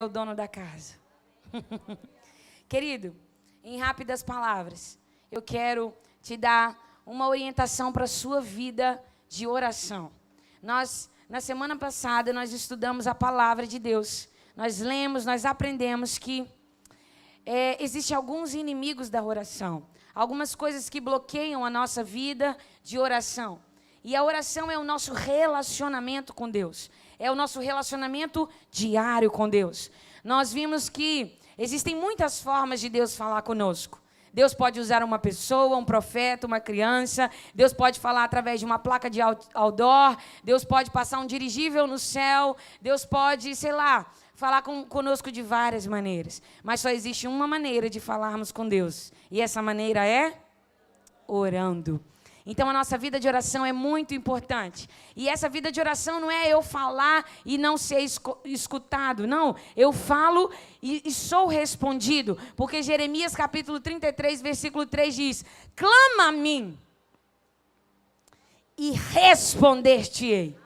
o dono da casa. Querido, em rápidas palavras, eu quero te dar uma orientação para a sua vida de oração. Na semana passada, nós estudamos a palavra de Deus. Nós lemos, nós aprendemos que existem alguns inimigos da oração. Algumas coisas que bloqueiam a nossa vida de oração. E a oração é o nosso relacionamento com Deus. É o nosso relacionamento diário com Deus. Nós vimos que existem muitas formas de Deus falar conosco. Deus pode usar uma pessoa, um profeta, uma criança. Deus pode falar através de uma placa de outdoor. Deus pode passar um dirigível no céu. Deus pode, falar conosco de várias maneiras. Mas só existe uma maneira de falarmos com Deus. E essa maneira é orando. Então, a nossa vida de oração é muito importante. E essa vida de oração não é eu falar e não ser escutado. Não, eu falo e sou respondido. Porque Jeremias capítulo 33, versículo 3 diz: clama a mim e responder-te-ei.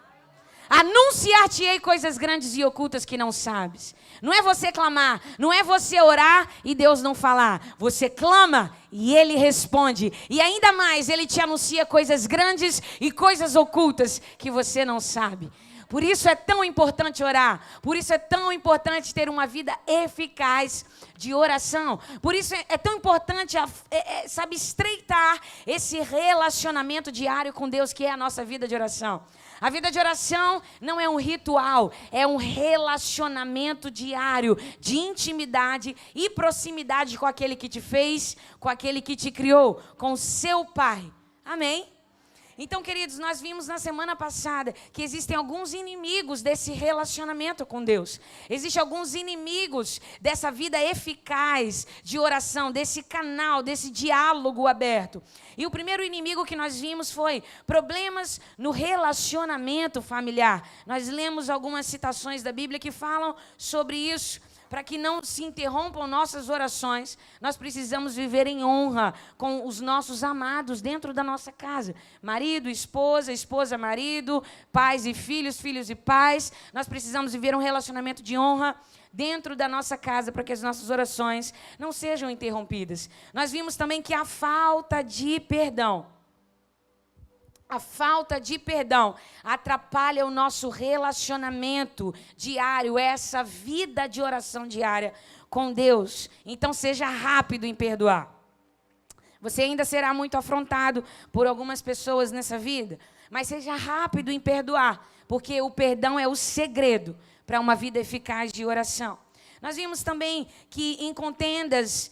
Anunciar-te-ei coisas grandes e ocultas que não sabes. Não é você clamar, não é você orar e Deus não falar. Você clama e Ele responde. E ainda mais, Ele te anuncia coisas grandes e coisas ocultas que você não sabe. Por isso é tão importante orar. Por isso é tão importante ter uma vida eficaz de oração. Por isso é tão importante, estreitar esse relacionamento diário com Deus, que é a nossa vida de oração. A vida de oração não é um ritual, é um relacionamento diário de intimidade e proximidade com aquele que te fez, com aquele que te criou, com o seu Pai. Amém? Então, queridos, nós vimos na semana passada que existem alguns inimigos desse relacionamento com Deus. Existem alguns inimigos dessa vida eficaz de oração, desse canal, desse diálogo aberto. E o primeiro inimigo que nós vimos foi problemas no relacionamento familiar. Nós lemos algumas citações da Bíblia que falam sobre isso. Para que não se interrompam nossas orações, nós precisamos viver em honra com os nossos amados dentro da nossa casa. Marido, esposa, esposa, marido, pais e filhos, filhos e pais. Nós precisamos viver um relacionamento de honra dentro da nossa casa para que as nossas orações não sejam interrompidas. Nós vimos também que a falta de perdão atrapalha o nosso relacionamento diário, essa vida de oração diária com Deus. Então, seja rápido em perdoar. Você ainda será muito afrontado por algumas pessoas nessa vida, mas seja rápido em perdoar, porque o perdão é o segredo para uma vida eficaz de oração. Nós vimos também que em contendas,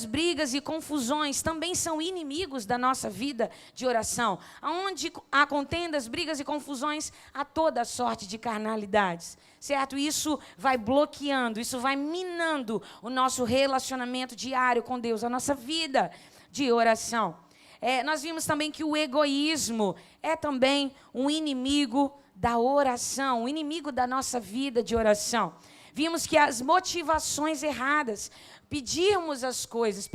brigas e confusões também são inimigos da nossa vida de oração. Onde há contendas, brigas e confusões, há toda sorte de carnalidades, certo? Isso vai bloqueando, isso vai minando o nosso relacionamento diário com Deus, a nossa vida de oração. Nós vimos também que o egoísmo é também um inimigo da oração, um inimigo da nossa vida de oração. Vimos que as motivações erradas, pedirmos as coisas,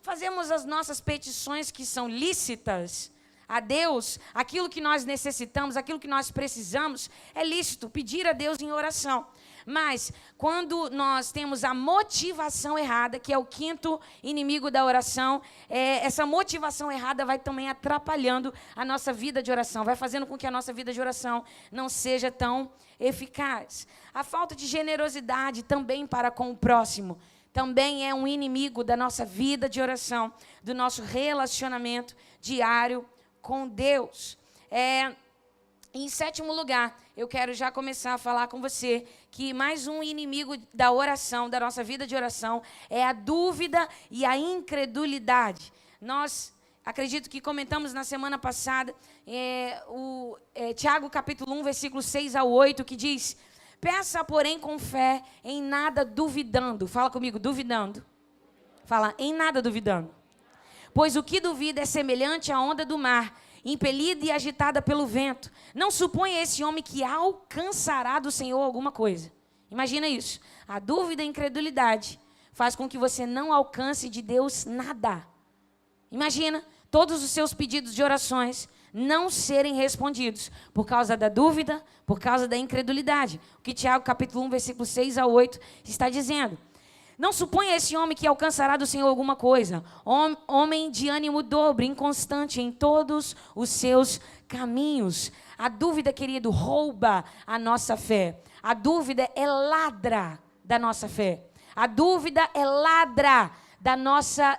fazemos as nossas petições que são lícitas a Deus, aquilo que nós necessitamos, aquilo que nós precisamos, é lícito pedir a Deus em oração. Mas quando nós temos a motivação errada, que é o quinto inimigo da oração, essa motivação errada vai também atrapalhando a nossa vida de oração, vai fazendo com que a nossa vida de oração não seja tão eficaz. A falta de generosidade também para com o próximo também é um inimigo da nossa vida de oração, do nosso relacionamento diário com Deus. Em sétimo lugar, eu quero já começar a falar com você que mais um inimigo da oração, da nossa vida de oração, é a dúvida e a incredulidade. Nós, acredito que comentamos na semana passada, Tiago capítulo 1, versículo 6 ao 8, que diz: peça, porém, com fé, em nada duvidando. Fala comigo, duvidando. Fala, em nada duvidando. Pois o que duvida é semelhante à onda do mar, impelida e agitada pelo vento. Não suponha esse homem que alcançará do Senhor alguma coisa. Imagina isso. A dúvida e a incredulidade faz com que você não alcance de Deus nada. Imagina todos os seus pedidos de orações, não serem respondidos por causa da dúvida, por causa da incredulidade. O que Tiago, capítulo 1, versículo 6 a 8, está dizendo. Não suponha esse homem que alcançará do Senhor alguma coisa. Homem de ânimo dobre, inconstante em todos os seus caminhos. A dúvida, querido, rouba a nossa fé. A dúvida é ladra da nossa fé. A dúvida é ladra da nossa,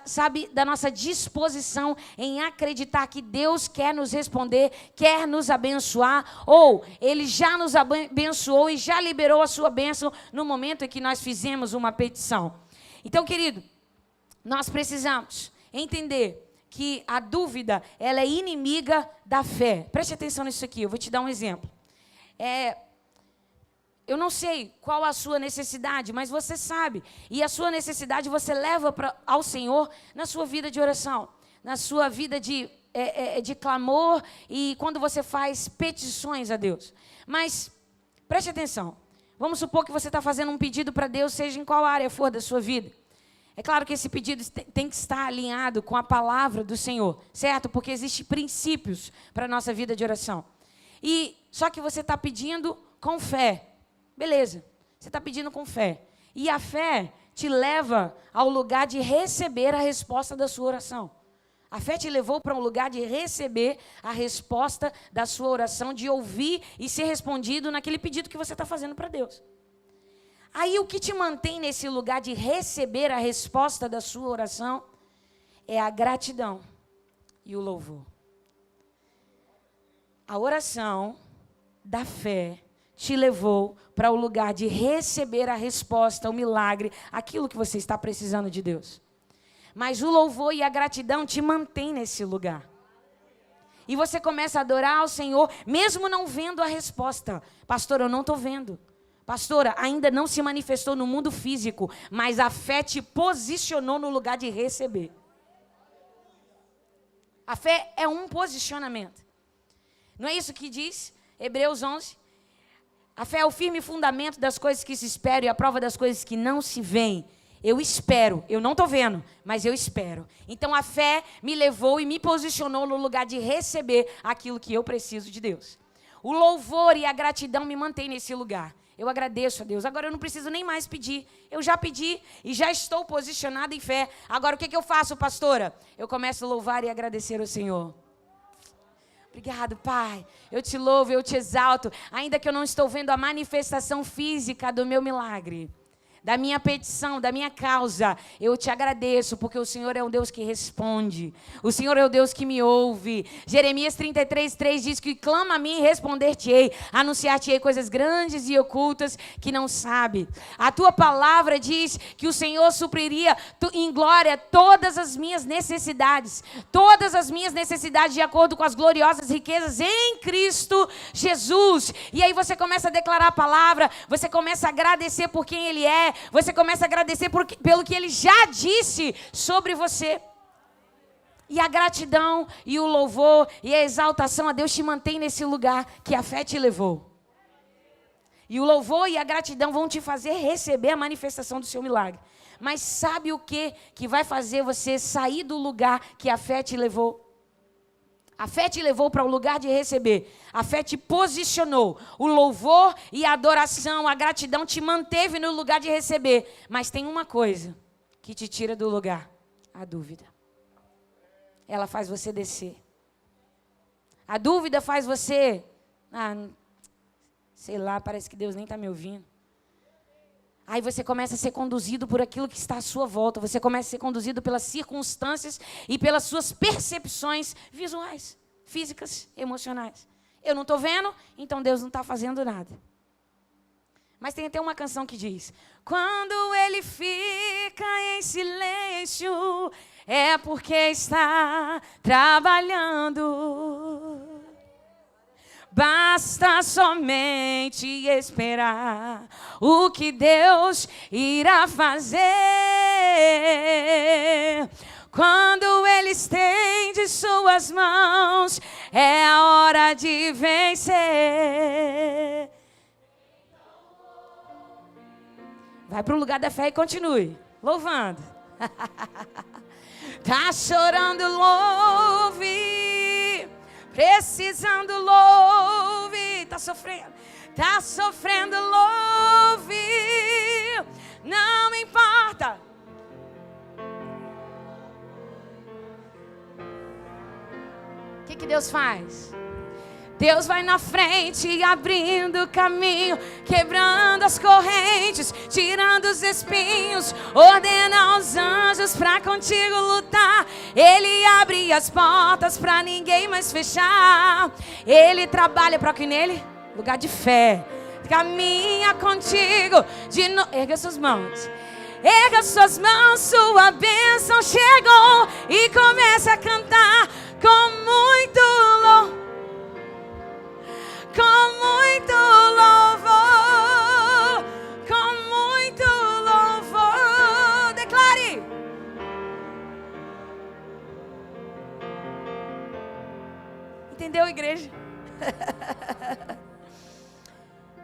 da nossa disposição em acreditar que Deus quer nos responder, quer nos abençoar, ou Ele já nos abençoou e já liberou a sua bênção no momento em que nós fizemos uma petição. Então, querido, nós precisamos entender que a dúvida, ela é inimiga da fé. Preste atenção nisso aqui, eu vou te dar um exemplo. Eu não sei qual a sua necessidade, mas você sabe. E a sua necessidade você leva ao Senhor na sua vida de oração, na sua vida de clamor e quando você faz petições a Deus. Mas, preste atenção. Vamos supor que você está fazendo um pedido para Deus, seja em qual área for da sua vida. É claro que esse pedido tem que estar alinhado com a palavra do Senhor, certo? Porque existem princípios para a nossa vida de oração. Só que você está pedindo com fé. Beleza, você está pedindo com fé. E a fé te leva ao lugar de receber a resposta da sua oração. A fé te levou para um lugar de receber a resposta da sua oração, de ouvir e ser respondido naquele pedido que você está fazendo para Deus. Aí o que te mantém nesse lugar de receber a resposta da sua oração é a gratidão e o louvor. A oração da fé te levou para o lugar de receber a resposta, o milagre, aquilo que você está precisando de Deus. Mas o louvor e a gratidão te mantém nesse lugar. E você começa a adorar ao Senhor, mesmo não vendo a resposta. Pastor, eu não estou vendo. Pastora, ainda não se manifestou no mundo físico, mas a fé te posicionou no lugar de receber. A fé é um posicionamento. Não é isso que diz Hebreus 11? A fé é o firme fundamento das coisas que se esperam e a prova das coisas que não se veem. Eu espero, eu não estou vendo, mas eu espero. Então a fé me levou e me posicionou no lugar de receber aquilo que eu preciso de Deus. O louvor e a gratidão me mantêm nesse lugar. Eu agradeço a Deus. Agora eu não preciso nem mais pedir. Eu já pedi e já estou posicionada em fé. Agora o que eu faço, pastora? Eu começo a louvar e agradecer ao Senhor. Obrigado, Pai. Eu te louvo, eu te exalto. Ainda que eu não estou vendo a manifestação física do meu milagre, da minha petição, da minha causa, eu te agradeço, porque o Senhor é um Deus que responde. O Senhor é o Deus que me ouve. Jeremias 33:3 diz que clama a mim e responder-te-ei, anunciar-te-ei coisas grandes e ocultas que não sabe. A tua palavra diz que o Senhor supriria em glória todas as minhas necessidades de acordo com as gloriosas riquezas em Cristo Jesus. E aí você começa a declarar a palavra, você começa a agradecer por quem Ele é, você começa a agradecer pelo que Ele já disse sobre você. E a gratidão e o louvor e a exaltação a Deus te mantém nesse lugar que a fé te levou. E o louvor e a gratidão vão te fazer receber a manifestação do seu milagre. Mas sabe o que vai fazer você sair do lugar que a fé te levou? A fé te levou para o lugar de receber. A fé te posicionou. O louvor e a adoração, a gratidão te manteve no lugar de receber. Mas tem uma coisa que te tira do lugar: a dúvida. Ela faz você descer. A dúvida faz você... sei lá, parece que Deus nem está me ouvindo. Aí você começa a ser conduzido por aquilo que está à sua volta. Você começa a ser conduzido pelas circunstâncias e pelas suas percepções visuais, físicas, emocionais. Eu não estou vendo, então Deus não está fazendo nada. Mas tem até uma canção que diz: quando Ele fica em silêncio, é porque está trabalhando. Basta somente esperar o que Deus irá fazer. Quando Ele estende suas mãos, é a hora de vencer. Vai para o lugar da fé e continue louvando. Tá chorando, louve. Precisando, louve. Tá sofrendo, louve. Não importa. O que Deus faz? Deus vai na frente, abrindo o caminho, quebrando as correntes, tirando os espinhos, ordena aos anjos pra contigo lutar. Ele abre as portas pra ninguém mais fechar. Ele trabalha pra que nele? Lugar de fé. Caminha contigo. Erga suas mãos. Erga suas mãos, sua bênção chegou. E começa a cantar com muito louvor. Com muito louvor, com muito louvor. Declare. Entendeu, igreja?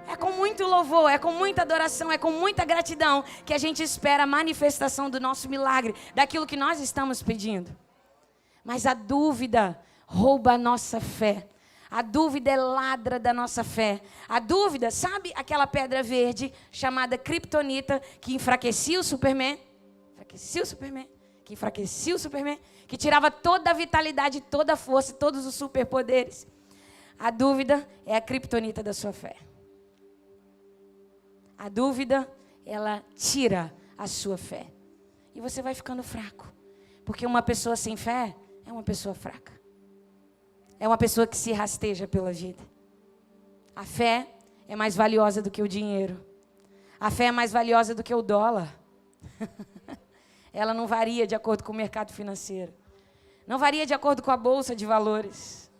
É com muito louvor, é com muita adoração, é com muita gratidão que a gente espera a manifestação do nosso milagre, daquilo que nós estamos pedindo. Mas a dúvida rouba a nossa fé. A dúvida é ladra da nossa fé. A dúvida, sabe aquela pedra verde chamada Kryptonita que enfraquecia o Superman? Que tirava toda a vitalidade, toda a força, todos os superpoderes. A dúvida é a Kryptonita da sua fé. A dúvida, ela tira a sua fé. E você vai ficando fraco. Porque uma pessoa sem fé é uma pessoa fraca. É uma pessoa que se rasteja pela vida. A fé é mais valiosa do que o dinheiro. A fé é mais valiosa do que o dólar. Ela não varia de acordo com o mercado financeiro. Não varia de acordo com a bolsa de valores.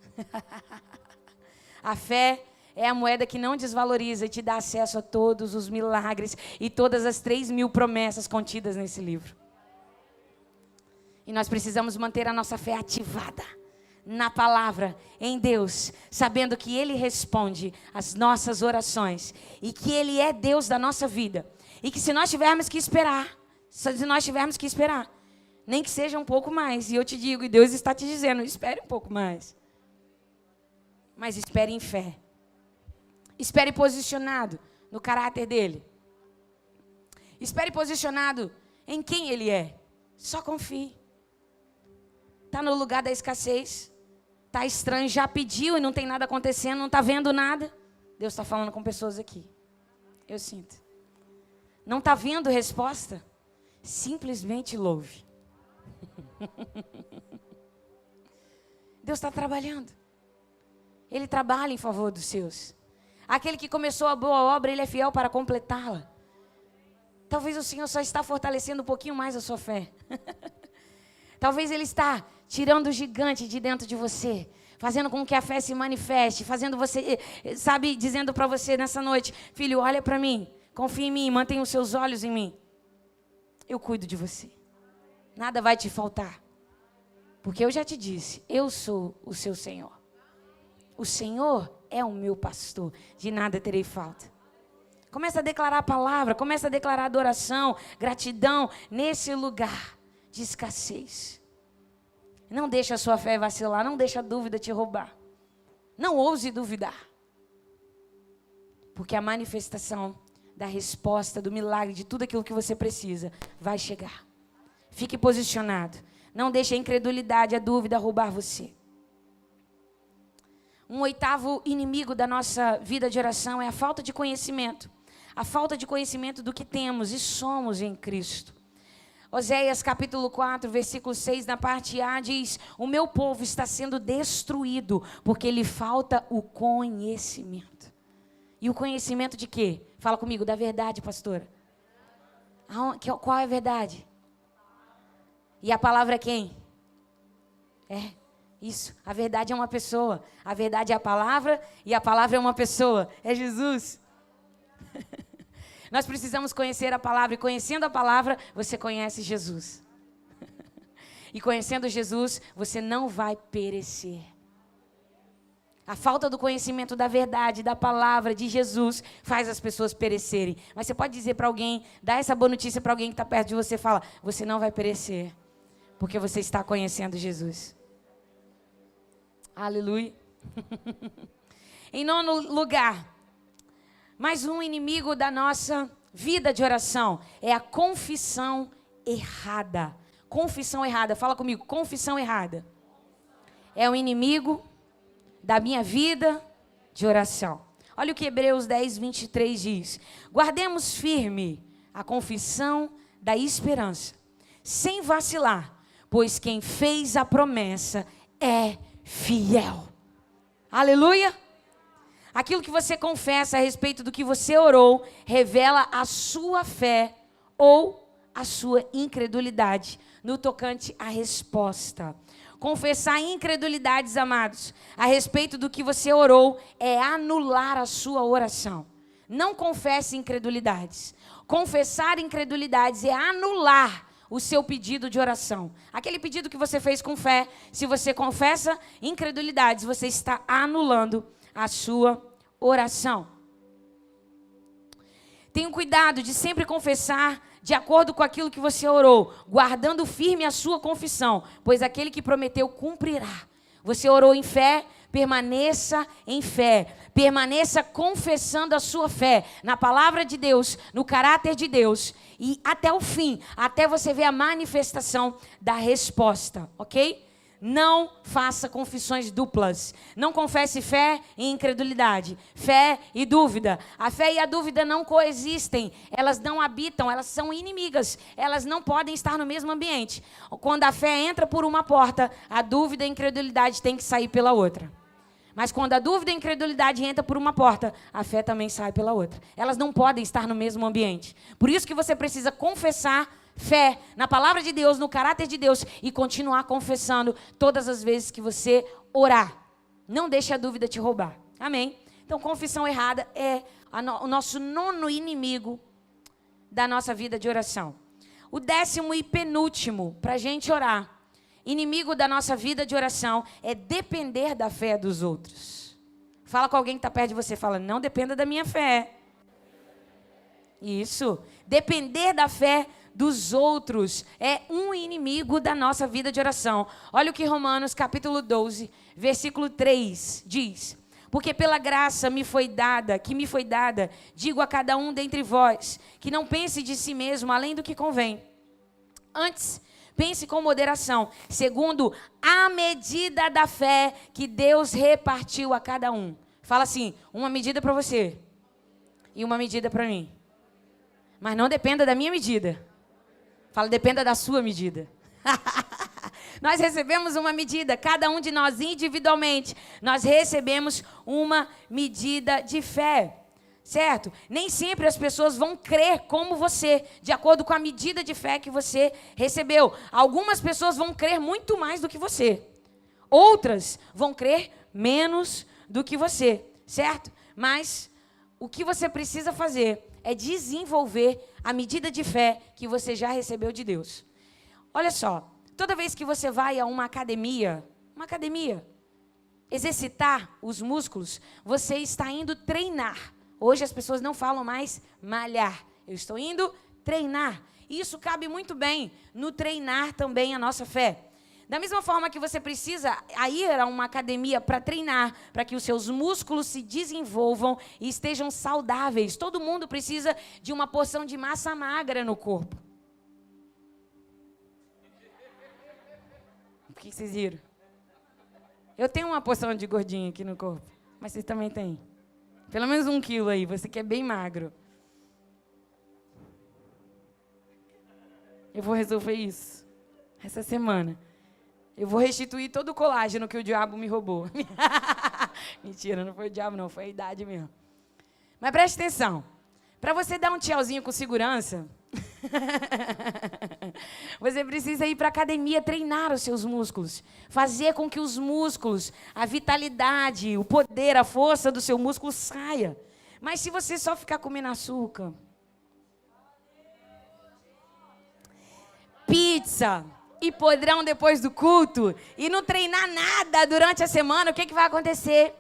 A fé é a moeda que não desvaloriza e te dá acesso a todos os milagres e todas as 3.000 promessas contidas nesse livro. E nós precisamos manter a nossa fé ativada na palavra, em Deus, sabendo que Ele responde às nossas orações e que Ele é Deus da nossa vida. E que se nós tivermos que esperar, nem que seja um pouco mais, e eu te digo, e Deus está te dizendo, espere um pouco mais. Mas espere em fé. Espere posicionado no caráter dEle. Espere posicionado em quem Ele é. Só confie. Está no lugar da escassez. Está estranho, já pediu e não tem nada acontecendo, não está vendo nada. Deus está falando com pessoas aqui. Eu sinto. Não está vendo resposta? Simplesmente louve. Deus está trabalhando. Ele trabalha em favor dos seus. Aquele que começou a boa obra, Ele é fiel para completá-la. Talvez o Senhor só está fortalecendo um pouquinho mais a sua fé. Talvez Ele está tirando o gigante de dentro de você, fazendo com que a fé se manifeste, fazendo você, sabe, dizendo para você nessa noite, filho, olha para mim, confia em mim, mantenha os seus olhos em mim. Eu cuido de você. Nada vai te faltar. Porque eu já te disse, eu sou o seu Senhor. O Senhor é o meu pastor, de nada terei falta. Começa a declarar a palavra, começa a declarar adoração, gratidão nesse lugar de escassez. Não deixe a sua fé vacilar, não deixe a dúvida te roubar. Não ouse duvidar. Porque a manifestação da resposta, do milagre, de tudo aquilo que você precisa, vai chegar. Fique posicionado. Não deixe a incredulidade, a dúvida roubar você. Um oitavo inimigo da nossa vida de oração é a falta de conhecimento. A falta de conhecimento do que temos e somos em Cristo. Oséias capítulo 4, versículo 6, na parte A, diz: o meu povo está sendo destruído porque lhe falta o conhecimento. E o conhecimento de quê? Fala comigo, da verdade, pastora. Qual é a verdade? E a palavra é quem? Isso, a verdade é uma pessoa. A verdade é a palavra e a palavra é uma pessoa. É Jesus. Nós precisamos conhecer a palavra, e conhecendo a palavra, você conhece Jesus. E conhecendo Jesus, você não vai perecer. A falta do conhecimento da verdade, da palavra, de Jesus, faz as pessoas perecerem. Mas você pode dizer para alguém, dar essa boa notícia para alguém que está perto de você, fala, você não vai perecer, porque você está conhecendo Jesus. Aleluia. Em nono lugar, mais um inimigo da nossa vida de oração é a confissão errada. Confissão errada, fala comigo, confissão errada. É o inimigo da minha vida de oração. Olha o que Hebreus 10, 23 diz. Guardemos firme a confissão da esperança, sem vacilar, pois quem fez a promessa é fiel. Aleluia! Aquilo que você confessa a respeito do que você orou, revela a sua fé ou a sua incredulidade no tocante à resposta. Confessar incredulidades, amados, a respeito do que você orou, é anular a sua oração. Não confesse incredulidades. Confessar incredulidades é anular o seu pedido de oração. Aquele pedido que você fez com fé, se você confessa incredulidades, você está anulando a sua oração. Tenha cuidado de sempre confessar de acordo com aquilo que você orou, guardando firme a sua confissão, pois aquele que prometeu cumprirá. Você orou em fé, permaneça em fé, permaneça confessando a sua fé na palavra de Deus, no caráter de Deus, e até o fim, até você ver a manifestação da resposta, ok? Não faça confissões duplas. Não confesse fé e incredulidade. Fé e dúvida. A fé e a dúvida não coexistem. Elas não habitam, elas são inimigas. Elas não podem estar no mesmo ambiente. Quando a fé entra por uma porta, a dúvida e a incredulidade têm que sair pela outra. Mas quando a dúvida e a incredulidade entra por uma porta, a fé também sai pela outra. Elas não podem estar no mesmo ambiente. Por isso que você precisa confessar fé na palavra de Deus, no caráter de Deus, e continuar confessando todas as vezes que você orar. Não deixe a dúvida te roubar. Amém? Então, confissão errada é o nosso nono inimigo da nossa vida de oração. O 10º e penúltimo, para a gente orar, inimigo da nossa vida de oração, é depender da fé dos outros. Fala com alguém que está perto de você, fala, não dependa da minha fé. Isso, depender da fé dos outros é um inimigo da nossa vida de oração. Olha o que Romanos capítulo 12, versículo 3 diz. Porque pela graça que me foi dada, digo a cada um dentre vós, que não pense de si mesmo além do que convém. Antes, pense com moderação, segundo a medida da fé que Deus repartiu a cada um. Fala assim, uma medida para você e uma medida para mim. Mas não dependa da minha medida. Fala, dependa da sua medida. Nós recebemos uma medida, cada um de nós individualmente, nós recebemos uma medida de fé, certo? Nem sempre as pessoas vão crer como você, de acordo com a medida de fé que você recebeu. Algumas pessoas vão crer muito mais do que você. Outras vão crer menos do que você, certo? Mas o que você precisa fazer é desenvolver a medida de fé que você já recebeu de Deus. Olha só, toda vez que você vai a uma academia, exercitar os músculos, você está indo treinar. Hoje as pessoas não falam mais malhar. Eu estou indo treinar. E isso cabe muito bem no treinar também a nossa fé. Da mesma forma que você precisa ir a uma academia para treinar, para que os seus músculos se desenvolvam e estejam saudáveis. Todo mundo precisa de uma porção de massa magra no corpo. O que vocês viram? Eu tenho uma porção de gordinho aqui no corpo, mas vocês também têm. Pelo menos 1 quilo aí, você que é bem magro. Eu vou resolver isso essa semana. Eu vou restituir todo o colágeno que o diabo me roubou. Mentira, não foi o diabo não, foi a idade mesmo. Mas preste atenção. Para você dar um tchauzinho com segurança, você precisa ir para a academia treinar os seus músculos. Fazer com que os músculos, a vitalidade, o poder, a força do seu músculo saia. Mas se você só ficar comendo açúcar, pizza e podrão depois do culto, e não treinar nada durante a semana, o que vai acontecer?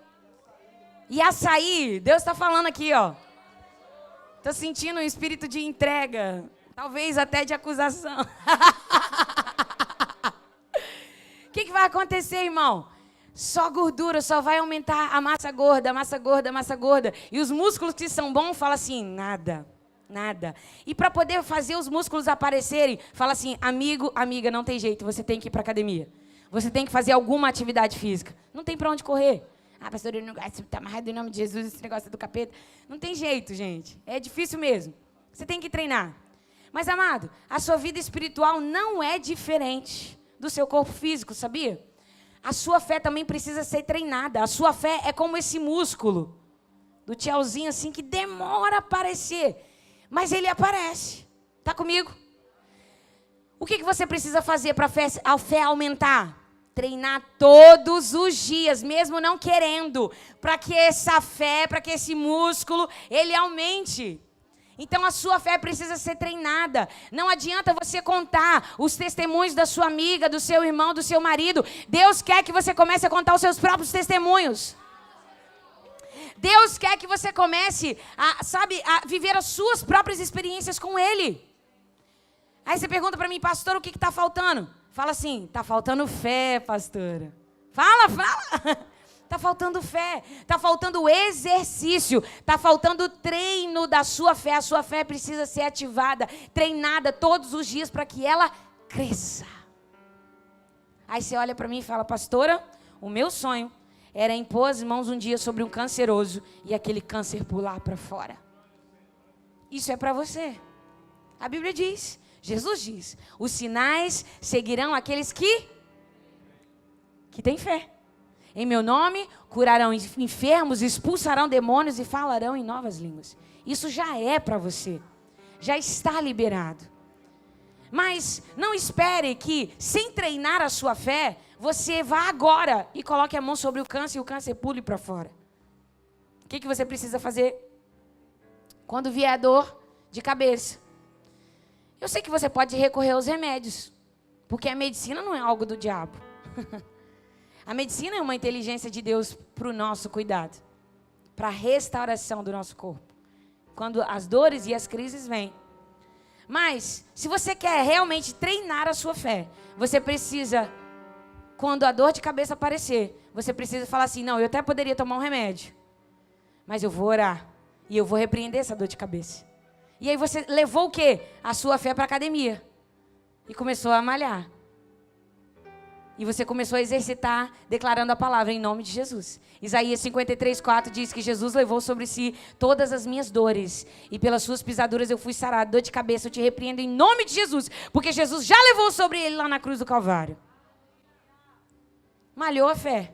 E açaí, Deus está falando aqui, ó. Estou sentindo um espírito de entrega, talvez até de acusação. O que vai acontecer, irmão? Só gordura, só vai aumentar a massa gorda, a massa gorda, a massa gorda. E os músculos que são bons, fala assim, nada. E para poder fazer os músculos aparecerem, fala assim, amigo, amiga, não tem jeito, você tem que ir para academia. Você tem que fazer alguma atividade física. Não tem para onde correr. Ah, pastor, eu não gosto, está amarrado em nome de Jesus, esse negócio do capeta. Não tem jeito, gente. É difícil mesmo. Você tem que treinar. Mas, amado, a sua vida espiritual não é diferente do seu corpo físico, sabia? A sua fé também precisa ser treinada. A sua fé é como esse músculo do tchauzinho assim que demora a aparecer. Mas ele aparece. Está comigo? O que você precisa fazer para a fé aumentar? Treinar todos os dias, mesmo não querendo, para que essa fé, para que esse músculo, ele aumente. Então a sua fé precisa ser treinada. Não adianta você contar os testemunhos da sua amiga, do seu irmão, do seu marido. Deus quer que você comece a contar os seus próprios testemunhos. Deus quer que você comece a viver as suas próprias experiências com Ele. Aí você pergunta para mim, pastor, o que está faltando? Fala assim, está faltando fé, pastora. Fala. Está faltando fé, está faltando exercício, está faltando treino da sua fé. A sua fé precisa ser ativada, treinada todos os dias para que ela cresça. Aí você olha para mim e fala, pastora, o meu sonho era impor as mãos um dia sobre um canceroso e aquele câncer pular para fora. Isso é para você. A Bíblia diz, Jesus diz, os sinais seguirão aqueles que têm fé. Em meu nome, curarão enfermos, expulsarão demônios e falarão em novas línguas. Isso já é para você. Já está liberado. Mas não espere que, sem treinar a sua fé, você vá agora e coloque a mão sobre o câncer e o câncer pule para fora. O que você precisa fazer? Quando vier a dor de cabeça. Eu sei que você pode recorrer aos remédios. Porque a medicina não é algo do diabo. A medicina é uma inteligência de Deus para o nosso cuidado, para a restauração do nosso corpo, quando as dores e as crises vêm. Mas, se você quer realmente treinar a sua fé, você precisa, quando a dor de cabeça aparecer, você precisa falar assim, não, eu até poderia tomar um remédio, mas eu vou orar e eu vou repreender essa dor de cabeça. E aí você levou o quê? A sua fé para a academia e começou a malhar. E você começou a exercitar, declarando a palavra em nome de Jesus. Isaías 53:4 diz que Jesus levou sobre si todas as minhas dores. E pelas suas pisaduras eu fui sarado. Dor de cabeça eu te repreendo em nome de Jesus. Porque Jesus já levou sobre ele lá na cruz do Calvário. Malhou a fé.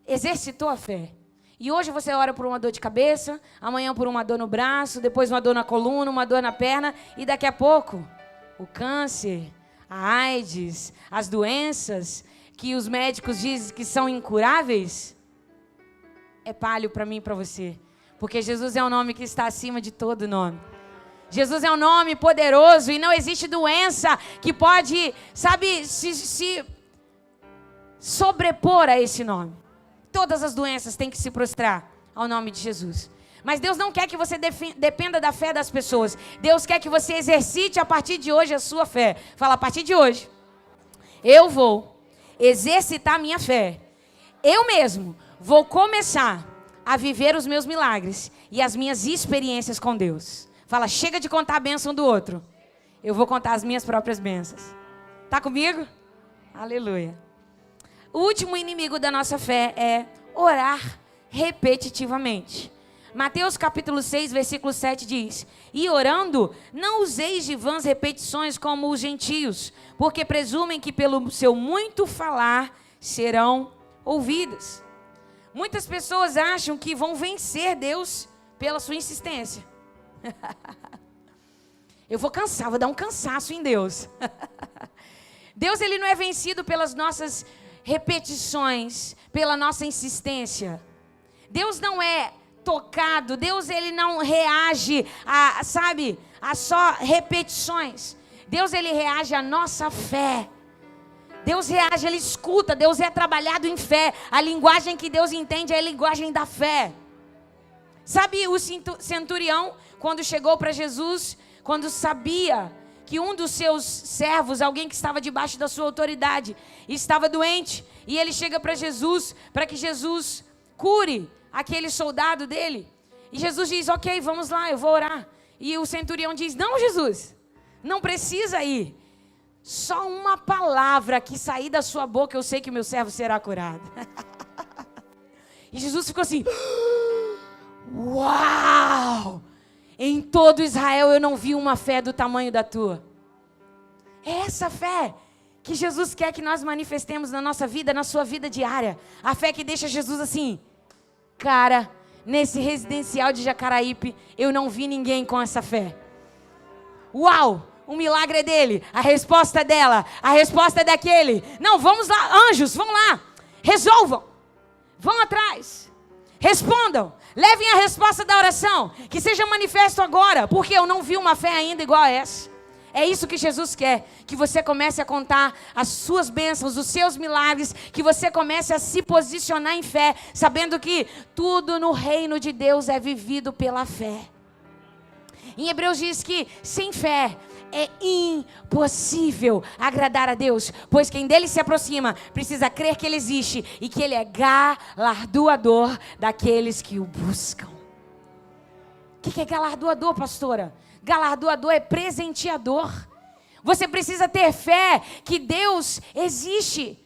Exercitou a fé. E hoje você ora por uma dor de cabeça, amanhã por uma dor no braço, depois uma dor na coluna, uma dor na perna. E daqui a pouco, o câncer, a AIDS, as doenças que os médicos dizem que são incuráveis, é palho para mim e para você. Porque Jesus é um nome que está acima de todo nome. Jesus é um nome poderoso e não existe doença que pode, se sobrepor a esse nome. Todas as doenças têm que se prostrar ao nome de Jesus. Mas Deus não quer que você dependa da fé das pessoas. Deus quer que você exercite a partir de hoje a sua fé. Fala, a partir de hoje, eu vou exercitar minha fé. Eu mesmo vou começar a viver os meus milagres e as minhas experiências com Deus. Fala, chega de contar a bênção do outro. Eu vou contar as minhas próprias bênçãos. Tá comigo? Aleluia. O último inimigo da nossa fé é orar repetitivamente. Mateus capítulo 6, versículo 7 diz, e orando, não useis de vãs repetições como os gentios, porque presumem que pelo seu muito falar serão ouvidas. Muitas pessoas acham que vão vencer Deus pela sua insistência. Eu vou cansar, vou dar um cansaço em Deus. Deus, ele não é vencido pelas nossas repetições, pela nossa insistência. Deus não é tocado, Deus ele não reage a só repetições. Deus ele reage à nossa fé. Deus reage, ele escuta, Deus é trabalhado em fé. A linguagem que Deus entende é a linguagem da fé. Sabe o centurião, quando chegou para Jesus, quando sabia que um dos seus servos, alguém que estava debaixo da sua autoridade, estava doente. E ele chega para Jesus, para que Jesus cure aquele soldado dele. E Jesus diz, ok, vamos lá, eu vou orar. E o centurião diz, não, Jesus, não precisa ir. Só uma palavra que sair da sua boca, eu sei que o meu servo será curado. E Jesus ficou assim, uau! Em todo Israel eu não vi uma fé do tamanho da tua. É essa fé que Jesus quer que nós manifestemos na nossa vida, na sua vida diária. A fé que deixa Jesus assim, cara, nesse residencial de Jacaraípe, eu não vi ninguém com essa fé. Uau! O milagre é dele, a resposta é dela, a resposta é daquele. Não, vamos lá, anjos, vão lá, resolvam, vão atrás, respondam, levem a resposta da oração, que seja manifesto agora, porque eu não vi uma fé ainda igual a essa. É isso que Jesus quer, que você comece a contar as suas bênçãos, os seus milagres, que você comece a se posicionar em fé, sabendo que tudo no reino de Deus é vivido pela fé. Em Hebreus diz que sem fé é impossível agradar a Deus, pois quem dele se aproxima precisa crer que ele existe e que ele é galardoador daqueles que o buscam. O que é galardoador, pastora? Galardoador é presenteador. Você precisa ter fé que Deus existe.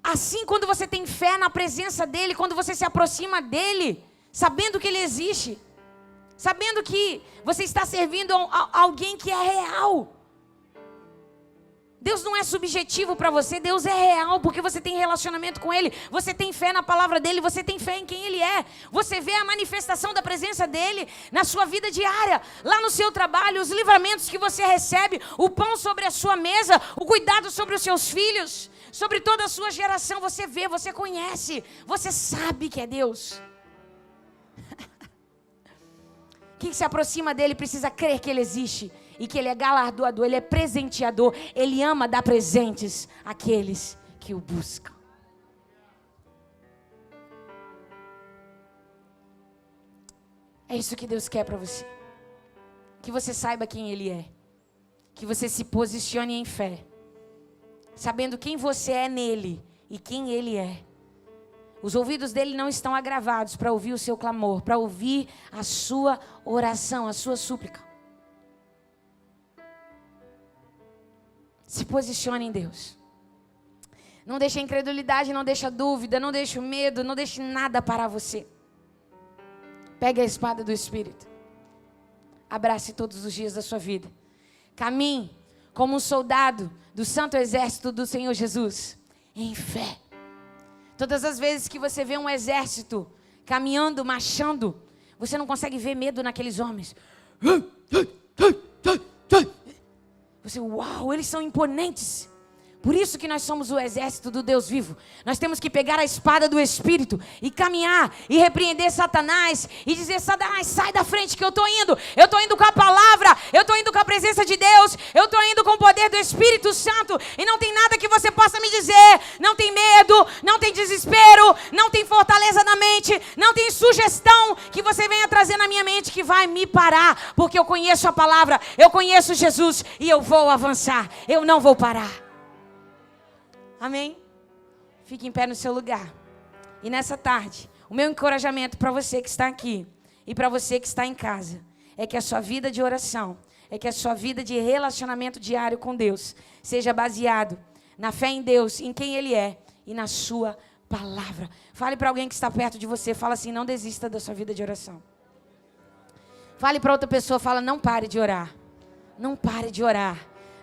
Assim, quando você tem fé na presença dele, quando você se aproxima dele, sabendo que ele existe, sabendo que você está servindo a alguém que é real. Deus não é subjetivo para você, Deus é real, porque você tem relacionamento com Ele, você tem fé na palavra dEle, você tem fé em quem Ele é. Você vê a manifestação da presença dEle na sua vida diária, lá no seu trabalho, os livramentos que você recebe, o pão sobre a sua mesa, o cuidado sobre os seus filhos, sobre toda a sua geração. Você vê, você conhece, você sabe que é Deus. Quem se aproxima dele precisa crer que ele existe e que ele é galardoador, ele é presenteador, ele ama dar presentes àqueles que o buscam. É isso que Deus quer para você. Que você saiba quem ele é, que você se posicione em fé, sabendo quem você é nele e quem ele é. Os ouvidos dele não estão agravados para ouvir o seu clamor, para ouvir a sua oração, a sua súplica. Se posicione em Deus. Não deixe a incredulidade, não deixe a dúvida, não deixe o medo, não deixe nada parar você. Pegue a espada do Espírito. Abrace todos os dias da sua vida. Caminhe como um soldado do santo exército do Senhor Jesus, em fé. Todas as vezes que você vê um exército caminhando, marchando, você não consegue ver medo naqueles homens. Você, uau, eles são imponentes. Por isso que nós somos o exército do Deus vivo. Nós temos que pegar a espada do Espírito e caminhar e repreender Satanás e dizer, Satanás, sai da frente que eu estou indo. Eu estou indo com a palavra, eu estou indo com a presença de Deus, eu estou indo com o poder do Espírito Santo. E não tem nada que você possa me dizer. Não tem medo, não tem desespero, não tem fortaleza na mente, não tem sugestão que você venha trazer na minha mente que vai me parar. Porque eu conheço a palavra, eu conheço Jesus e eu vou avançar, eu não vou parar. Amém? Fique em pé no seu lugar. E nessa tarde, o meu encorajamento para você que está aqui e para você que está em casa é que a sua vida de oração, é que a sua vida de relacionamento diário com Deus seja baseado na fé em Deus, em quem Ele é e na sua palavra. Fale para alguém que está perto de você, fala assim, não desista da sua vida de oração. Fale para outra pessoa, fala, não pare de orar. Não pare de orar.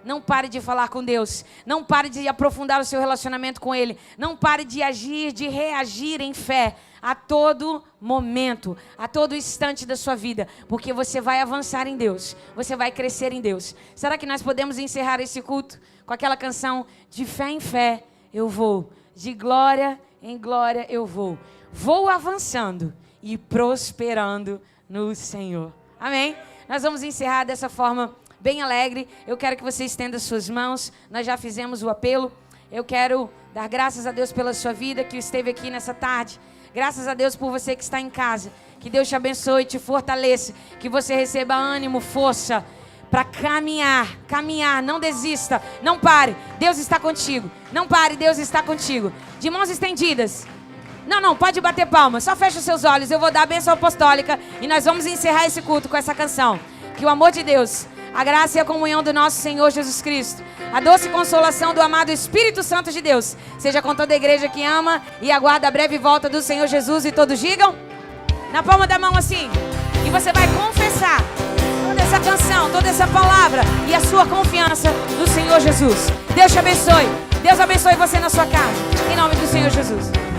Não pare de falar com Deus. Não pare de aprofundar o seu relacionamento com Ele. Não pare de agir, de reagir em fé a todo momento, a todo instante da sua vida. Porque você vai avançar em Deus. Você vai crescer em Deus. Será que nós podemos encerrar esse culto com aquela canção de fé em fé eu vou, de glória em glória eu vou. Vou avançando e prosperando no Senhor. Amém? Nós vamos encerrar dessa forma bem alegre. Eu quero que você estenda suas mãos. Nós já fizemos o apelo. Eu quero dar graças a Deus pela sua vida que esteve aqui nessa tarde. Graças a Deus por você que está em casa. Que Deus te abençoe e te fortaleça. Que você receba ânimo, força, para caminhar, não desista, não pare, Deus está contigo. Não pare, Deus está contigo. De mãos estendidas. Não, pode bater palmas, só fecha os seus olhos. Eu vou dar a bênção apostólica e nós vamos encerrar esse culto com essa canção. Que o amor de Deus, a graça e a comunhão do nosso Senhor Jesus Cristo, a doce consolação do amado Espírito Santo de Deus, seja com toda a igreja que ama e aguarda a breve volta do Senhor Jesus. E todos digam, na palma da mão assim, e você vai confessar toda essa canção, toda essa palavra e a sua confiança no Senhor Jesus. Deus te abençoe. Deus abençoe você na sua casa, em nome do Senhor Jesus.